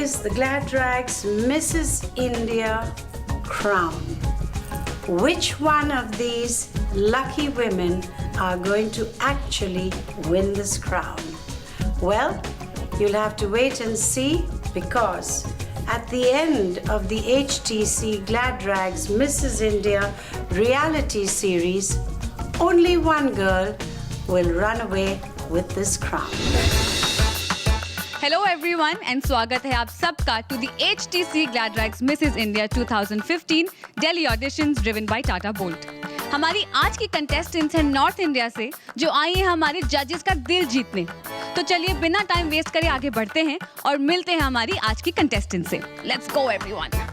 is the Gladrags Mrs. India crown. Which one of these lucky women are going to actually win this crown? Well, you'll have to wait and see, because at the end of the HTC Gladrags Mrs. India reality series, only one girl will run away with this crown. Hello everyone and स्वागत है आप सबका to the HTC Gladrags Mrs. India 2015 Delhi auditions driven by Tata Bolt. हमारी आज की contestants हैं north India से जो आई हैं हमारे जजेस का दिल जीतने. तो चलिए बिना टाइम वेस्ट करे आगे बढ़ते हैं और मिलते हैं हमारी आज की कंटेस्टेंट से. Let's go everyone.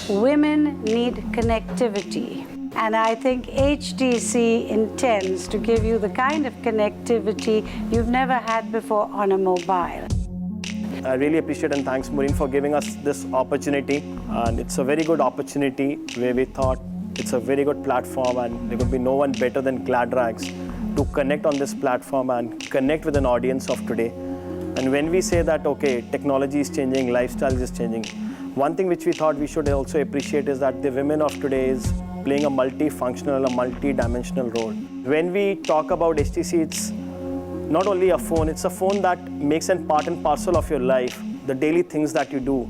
Women need connectivity, and I think HTC intends to give you the kind of connectivity you've never had before on a mobile. I really appreciate and thanks Maureen for giving us this opportunity, and it's a very good opportunity where we thought it's a very good platform and there could be no one better than Gladrags to connect on this platform and connect with an audience of today. And when we say that, okay, technology is changing, lifestyle is changing, one thing which we thought we should also appreciate is that the women of today is playing a multifunctional, a multi-dimensional role. When we talk about HTC, it's not only a phone, it's a phone that makes an part and parcel of your life, the daily things that you do.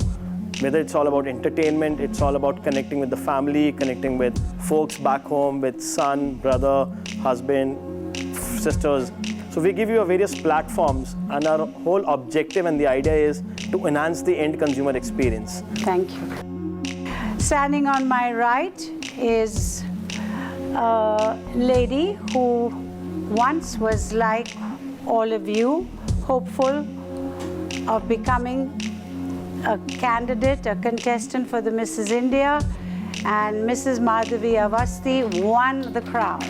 Whether it's all about entertainment, it's all about connecting with the family, connecting with folks back home, with son, brother, husband, sisters. So we give you various platforms, and our whole objective and the idea is to enhance the end consumer experience. Thank you. Standing on my right is a lady who once was like all of you, hopeful of becoming a candidate, a contestant for the Mrs. India, and Mrs. Madhavi Avasthi won the crown.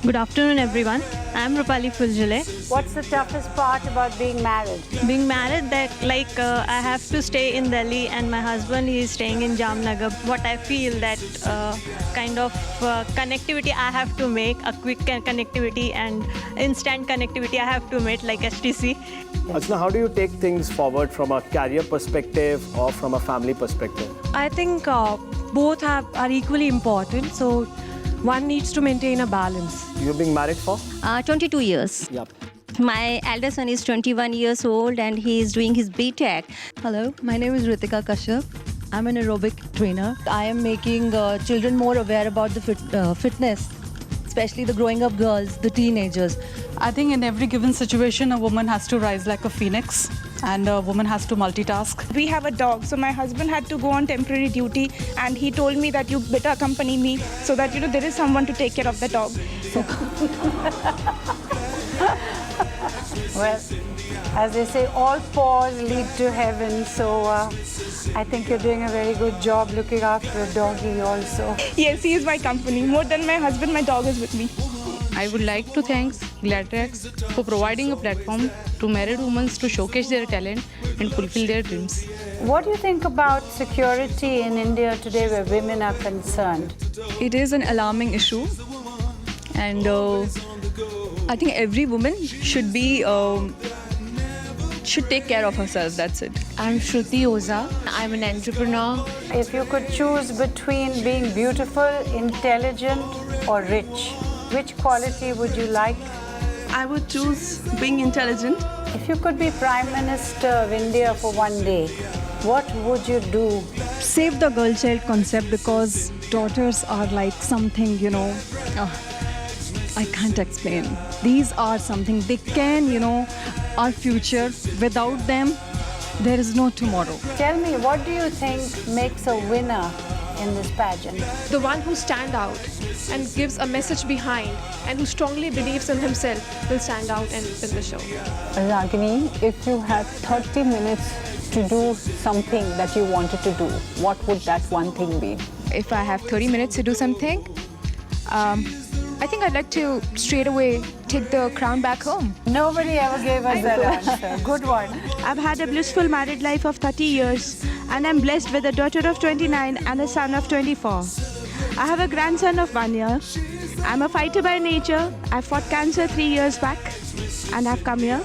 Good afternoon, everyone. I'm Rupali Fuljale. What's the toughest part about being married? Being married, I have to stay in Delhi and my husband is staying in Jamnagar. What I feel that kind of connectivity I have to make, a quick connectivity and instant connectivity I have to make like HTC. Archana, how do you take things forward from a career perspective or from a family perspective? I think both are equally important. So one needs to maintain a balance. You're being married for? 22 years. Yep. My elder son is 21 years old and he is doing his BTech. Hello, my name is Ritika Kashyap. I'm an aerobic trainer. I am making children more aware about the fitness, especially the growing up girls, the teenagers. I think in every given situation, a woman has to rise like a phoenix and a woman has to multitask. We have a dog, so my husband had to go on temporary duty and he told me that you better accompany me so that, there is someone to take care of the dog. Well, as they say, all paths lead to heaven, so I think you're doing a very good job looking after a doggy also. Yes, he is my company. More than my husband, my dog is with me. I would like to thank Gladrags for providing a platform to married women to showcase their talent and fulfill their dreams. What do you think about security in India today where women are concerned? It is an alarming issue. and I think every woman should be should take care of herself. That's it. I'm Shruti Oza. I'm an entrepreneur. If you could choose between being beautiful, intelligent, or rich, which quality would you like? I would choose being intelligent. If you could be Prime Minister of India for one day, what would you do? Save the girl child concept, because daughters are like something, I can't explain. These are something, they can, our future. Without them, there is no tomorrow. Tell me, what do you think makes a winner in this pageant? The one who stands out and gives a message behind and who strongly believes in himself will stand out in the show. Ragini, if you had 30 minutes to do something that you wanted to do, what would that one thing be? If I have 30 minutes to do something, I think I'd like to straight away take the crown back home. Nobody ever gave us that answer. Good one. I've had a blissful married life of 30 years and I'm blessed with a daughter of 29 and a son of 24. I have a grandson of 1 year. I'm a fighter by nature. I fought cancer 3 years back and I've come here.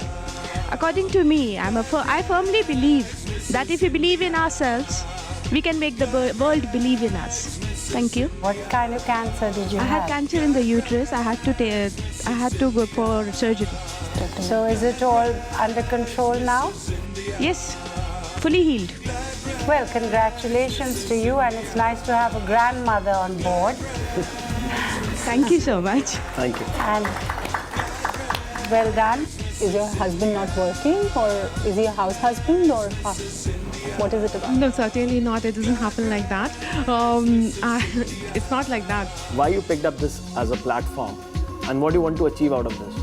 According to me, I firmly believe that if we believe in ourselves, we can make the world believe in us. Thank you. What kind of cancer did you I have? had cancer in the uterus. I had to go for surgery. So is it all under control now? Yes, fully healed. Well, congratulations to you, and it's nice to have a grandmother on board. Thank you so much. Thank you. And well done. Is your husband not working, or is he a house husband, or what is it about? No, certainly not. It doesn't happen like that. It's not like that. Why you picked up this as a platform, and what do you want to achieve out of this?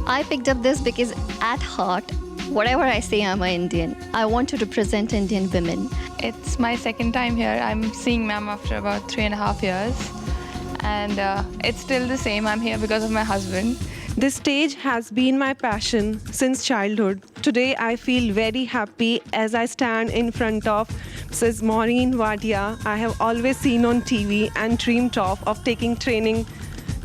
I picked up this because at heart, whatever I say, I'm an Indian. I want to represent Indian women. It's my second time here. I'm seeing ma'am after about 3.5 years. And it's still the same. I'm here because of my husband. This stage has been my passion since childhood. Today I feel very happy as I stand in front of Mrs. Maureen Wadia. I have always seen on TV and dreamed of taking training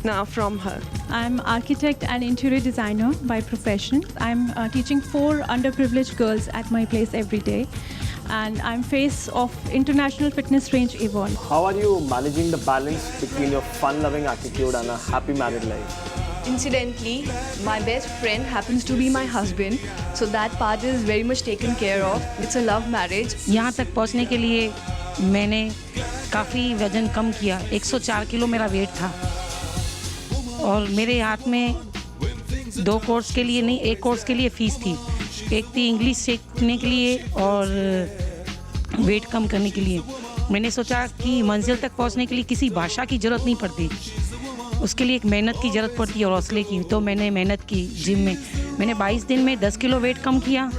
now from her. I'm architect and interior designer by profession. I'm teaching 4 underprivileged girls at my place every day. And I'm face of International Fitness Range Evolve. How are you managing the balance between your fun-loving attitude and a happy married life? Incidentally, my best friend happens to be my husband, so that part is very much taken care of. It's a love marriage. यहाँ तक पहुँचने के लिए मैंने काफ़ी वजन कम किया. 104 kilo मेरा वेट था और मेरे हाथ में 2 कोर्स के लिए नहीं, 1 कोर्स के लिए फ़ीस थी. एक थी इंग्लिश सीखने के लिए और वेट कम करने के लिए. मैंने सोचा कि मंजिल तक पहुंचने के लिए किसी भाषा की ज़रूरत नहीं पड़ती, उसके लिए एक मेहनत की ज़रूरत पड़ती है और हौसले की. तो मैंने मेहनत की जिम में. मैंने 22 दिन में 10 किलो वेट कम किया.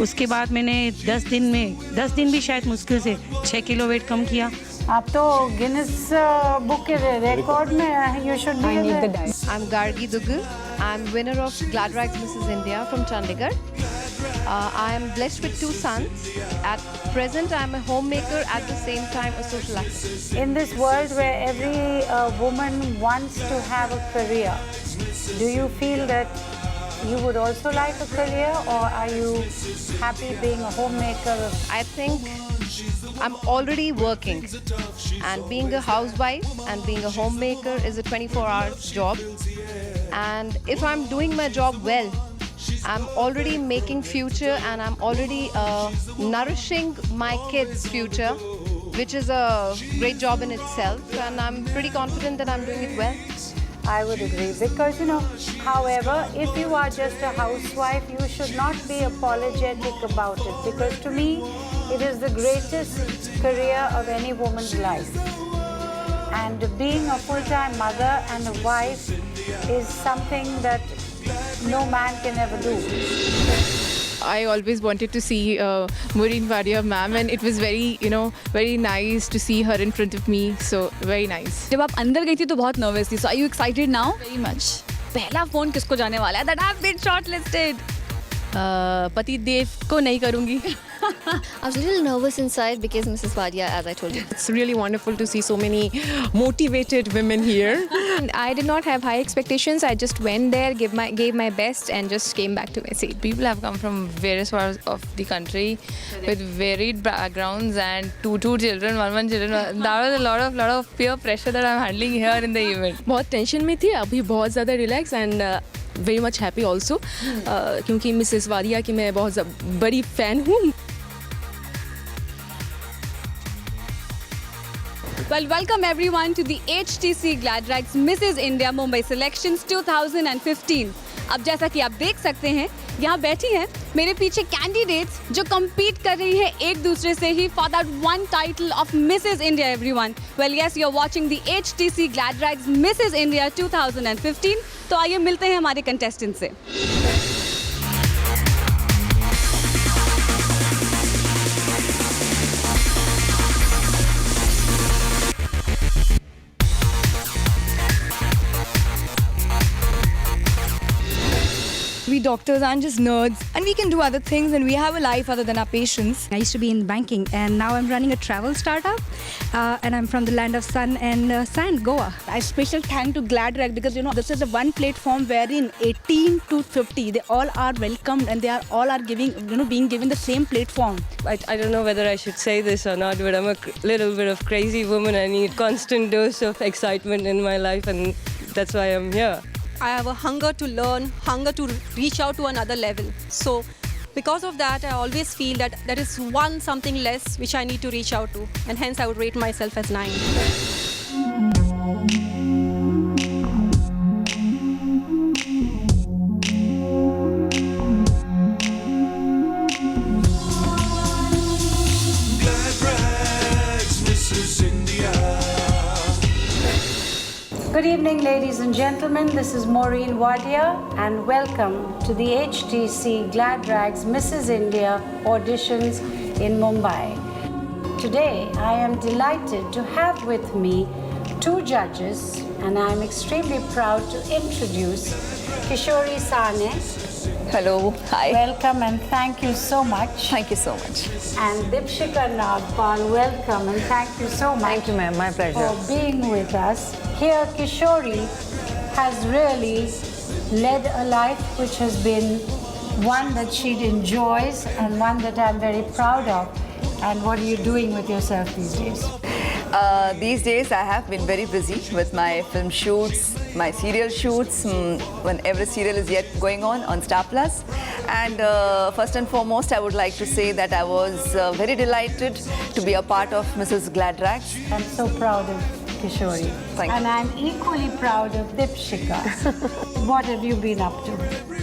उसके बाद मैंने 10 दिन भी शायद मुश्किल से 6 किलो वेट कम किया. आप तो गिनेस बुक के रिकॉर्ड में you should be in the dice. I'm Gargi Dugu. I'm winner of Glad Rags Mrs. India from Chandigarh. I am blessed with 2 sons. At present, I am a homemaker, at the same time a social activist. In this world where every woman wants to have a career, do you feel that you would also like a career, or are you happy being a homemaker? I think I'm already working, and being a housewife and being a homemaker is a 24-hour job. And if I'm doing my job well, I'm already making future, and I'm already nourishing my kids' future, which is a great job in itself, and I'm pretty confident that I'm doing it well. I would agree, because however, if you are just a housewife, you should not be apologetic about it, because to me, it is the greatest career of any woman's life. And being a full-time mother and a wife is something that no man can ever do. I always wanted to see Maureen Wadia ma'am, and it was very, very nice to see her in front of me. So very nice. जब आप अंदर गई थी तो बहुत nervous थी. So are you excited now? Very much. पहला phone किसको जाने वाला है? That I've been shortlisted. पति देव को नहीं करूँगी. I was a little nervous inside because Mrs. Wadia, as I told you. It's really wonderful to see so many motivated women here. I did not have high expectations. I just went there, gave my best, and just came back to my seat. People have come from various parts of the country with varied backgrounds and two children, one children. That was a lot of peer pressure that I'm handling here in the event. बहुत tension में थी, अभी बहुत ज़्यादा relax and very much happy also, क्योंकि Mrs वादिया की मैं बहुत बड़ी फ़ैन हूँ. Well, welcome everyone to the HTC GladRags Mrs. India Mumbai Selections 2015. अब जैसा कि आप देख सकते हैं, यहाँ बैठी हैं मेरे पीछे कैंडिडेट्स जो compete कर रही हैं एक दूसरे से ही for that one title of Mrs. India, everyone. Well, yes, you're watching the HTC GladRags Mrs. India 2015. तो आइए मिलते हैं हमारे contestant से. We doctors aren't just nerds, and we can do other things, and we have a life other than our patients. I used to be in banking, and now I'm running a travel startup, and I'm from the land of sun and sand, Goa. I special thank to GladRag because this is the one platform wherein 18 to 50 they all are welcomed and they are all are giving being given the same platform. I don't know whether I should say this or not, but I'm a little bit of crazy woman. I need constant dose of excitement in my life, and that's why I'm here. I have a hunger to learn, hunger to reach out to another level. So because of that, I always feel that there is something less which I need to reach out to, and hence I would rate myself as 9. Good evening, ladies and gentlemen. This is Maureen Wadia, and welcome to the HTC GladRags Mrs. India auditions in Mumbai. Today, I am delighted to have with me 2 judges, and I am extremely proud to introduce Kishori Sane. Hello, hi. Welcome and thank you so much. Thank you so much. And Dipshika Nagpal, welcome and thank you so much. Thank you, ma'am. My pleasure. For being with us. Here, Kishori has really led a life which has been one that she enjoys and one that I'm very proud of. And what are you doing with yourself these days? These days I have been very busy with my film shoots, my serial shoots, when every serial is yet going on Star Plus. And first and foremost, I would like to say that I was very delighted to be a part of Mrs. GladRags. I'm so proud of Kishori. Thank you. And I'm equally proud of Dipshika. What have you been up to?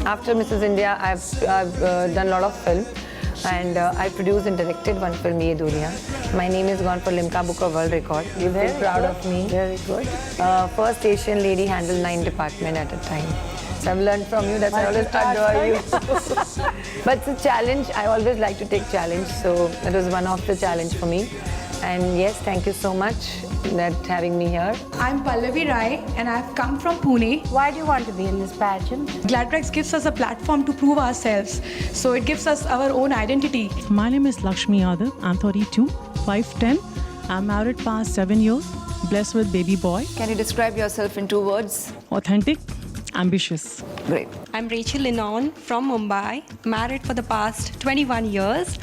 After Mrs. India, I've done a lot of film. And I produced and directed one film, Ye Duniya. My name is gone for Limca Book of World Record. You've been proud of me. Very good. First Asian lady handled 9 departments at a time. So I've learned from you. That's why I always adore you. But it's a challenge. I always like to take challenge. So that was one of the challenge for me. And yes, thank you so much for having me here. I'm Pallavi Rai, and I've come from Pune. Why do you want to be in this pageant? GladRags gives us a platform to prove ourselves, so it gives us our own identity. My name is Lakshmi Yadav. I'm 32, 5'10". I'm married past 7 years, blessed with baby boy. Can you describe yourself in 2 words? Authentic, ambitious. Great. I'm Rachel Linon from Mumbai, married for the past 21 years.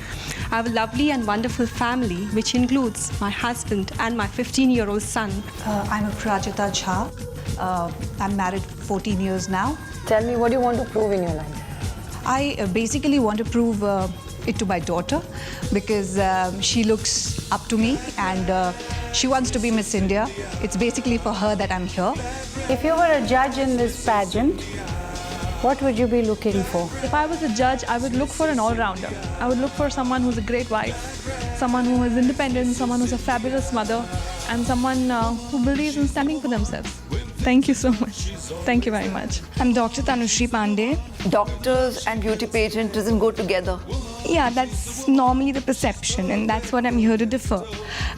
I have a lovely and wonderful family, which includes my husband and my 15-year-old son. I'm Prajita Jha. I'm married 14 years now. Tell me, what do you want to prove in your life? I basically want to prove it to my daughter because she looks up to me and she wants to be Miss India. It's basically for her that I'm here. If you were a judge in this pageant, what would you be looking for? If I was a judge, I would look for an all-rounder. I would look for someone who's a great wife, someone who is independent, someone who's a fabulous mother, and someone who believes in standing for themselves. Thank you so much. Thank you very much. I'm Dr. Tanushri Pandey. Doctors and beauty pageant doesn't go together. Yeah, that's normally the perception, and that's what I'm here to differ.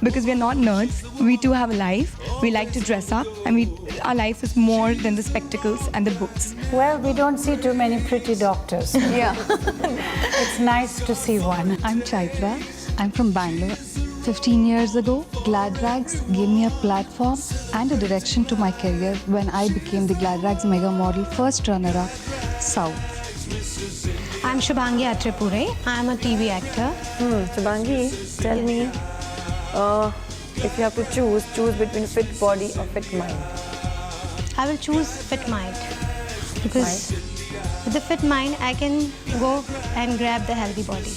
Because we're not nerds, we too have a life. We like to dress up, and our life is more than the spectacles and the books. Well, we don't see too many pretty doctors. Yeah. It's nice to see one. I'm Chaitra. I'm from Bangalore. 15 years ago, Glad Rags gave me a platform and a direction to my career when I became the Glad Rags Mega Model First Runner-Up South. I'm Shubhangi Atrapure. I'm a TV actor. Shubhangi, tell me, if you have to choose between fit body or fit mind. I will choose fit mind because with the fit mind, I can go and grab the healthy body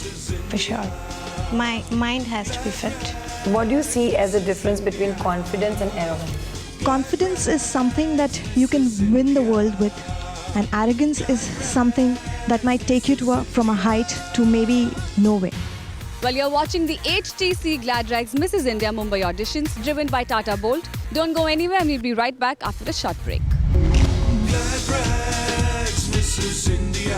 for sure. My mind has to be fit. What do you see as the difference between confidence and arrogance? Confidence is something that you can win the world with, and arrogance is something that might take you from a height to maybe nowhere. Well, you're watching the HTC Glad Rags Mrs. India Mumbai auditions driven by Tata Bolt. Don't go anywhere, and we'll be right back after a short break. Glad Rags Mrs. India.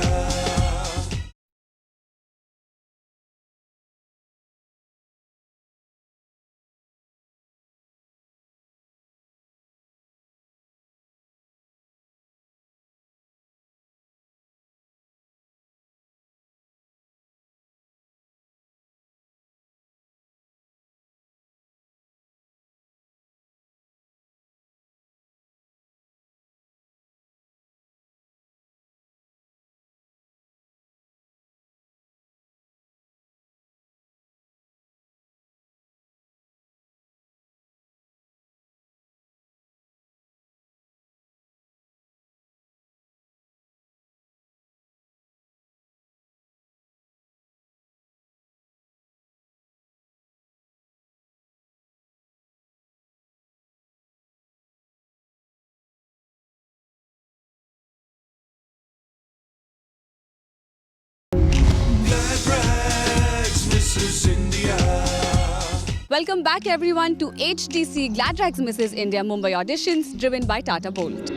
Welcome back everyone to HTC Glad Rags Mrs. India Mumbai auditions driven by Tata Bolt.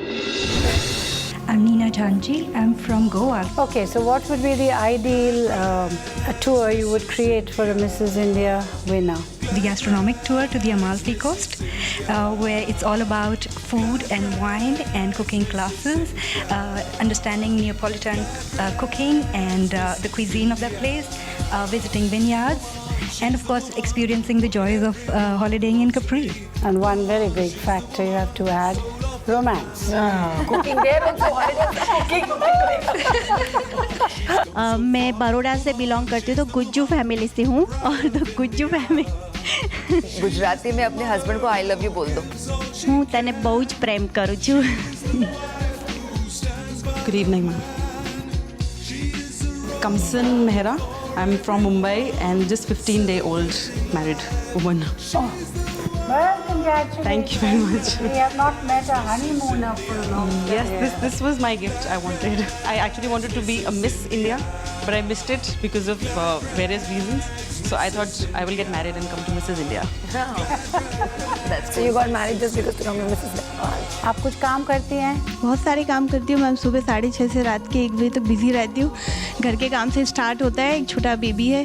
I'm Neena Janji. I'm from Goa. Okay, so what would be the ideal tour you would create for a Mrs. India winner? The gastronomic tour to the Amalfi Coast, where it's all about food and wine and cooking classes, understanding Neapolitan cooking and the cuisine of that place, visiting vineyards, and of course experiencing the joys of holidaying in Capri. And one very big factor you have to add, romance. Cooking there also, मैं बड़ौदा से belong करती हूँ, तो Gujju family से हूँ, और तो Gujju family Gujarati में अपने हस्बैंड को आई लव यू बोल दो. હું તને બહુ જ પ્રેમ કરું છું. Good evening, ma'am. Kamsan Mehra. I'm from Mumbai and just 15-day-old married woman. Oh, well, congratulations. Thank you very much. We have not met a honeymooner for a long time. Yes, this was my gift I wanted. I actually wanted to be a Miss India, but I missed it because of various reasons. So I thought I will get married and come to Mrs. India. So you got married just because to come to Mrs. India. आप कुछ काम करती हैं? बहुत सारे काम करती हूँ मैम. सुबह 6:30 से रात के 1 बजे तक बिजी रहती हूँ. घर के काम से स्टार्ट होता है. एक छोटा बेबी है,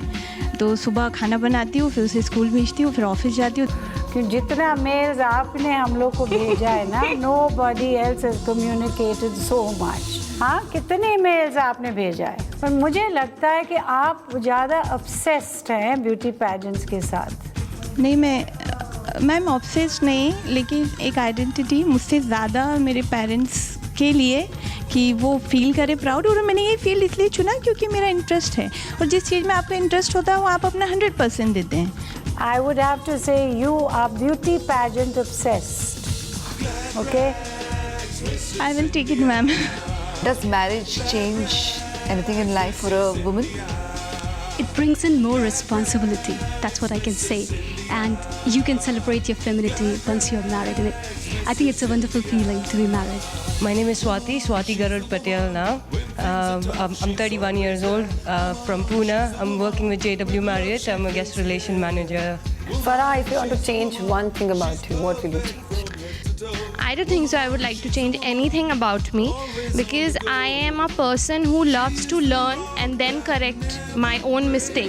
तो सुबह खाना बनाती हूँ, फिर उसे स्कूल भेजती हूँ, फिर ऑफिस जाती हूँ. कि जितना मेल्स आपने हम लोग को भेजा है ना, nobody else has communicated so much. हाँ, कितने मेल्स आपने भेजा है. पर मुझे लगता है कि आप ज़्यादा obsessed हैं ब्यूटी पैजेंट्स के साथ. नहीं, मैम ऑब्सेस्ड नहीं, लेकिन एक आइडेंटिटी मुझसे ज़्यादा मेरे पेरेंट्स के लिए कि वो फील करे प्राउड. और मैंने ये फील्ड इसलिए चुना क्योंकि मेरा इंटरेस्ट है, और जिस चीज़ में आपका इंटरेस्ट होता है वो आप अपना 100% देते हैं. I would have to say you are beauty pageant obsessed. Okay? I will take it, ma'am. Does marriage change anything in life for a woman? It brings in more responsibility. That's what I can say. And you can celebrate your femininity once you're married. And I think it's a wonderful feeling to be married. My name is Swati Garud Patel now. I'm 31 years old, from Pune. I'm working with JW Marriott. I'm a guest relation manager. Farah, if you want to change one thing about you, what will you change? I don't think so I would like to change anything about me, because I am a person who loves to learn and then correct my own mistakes.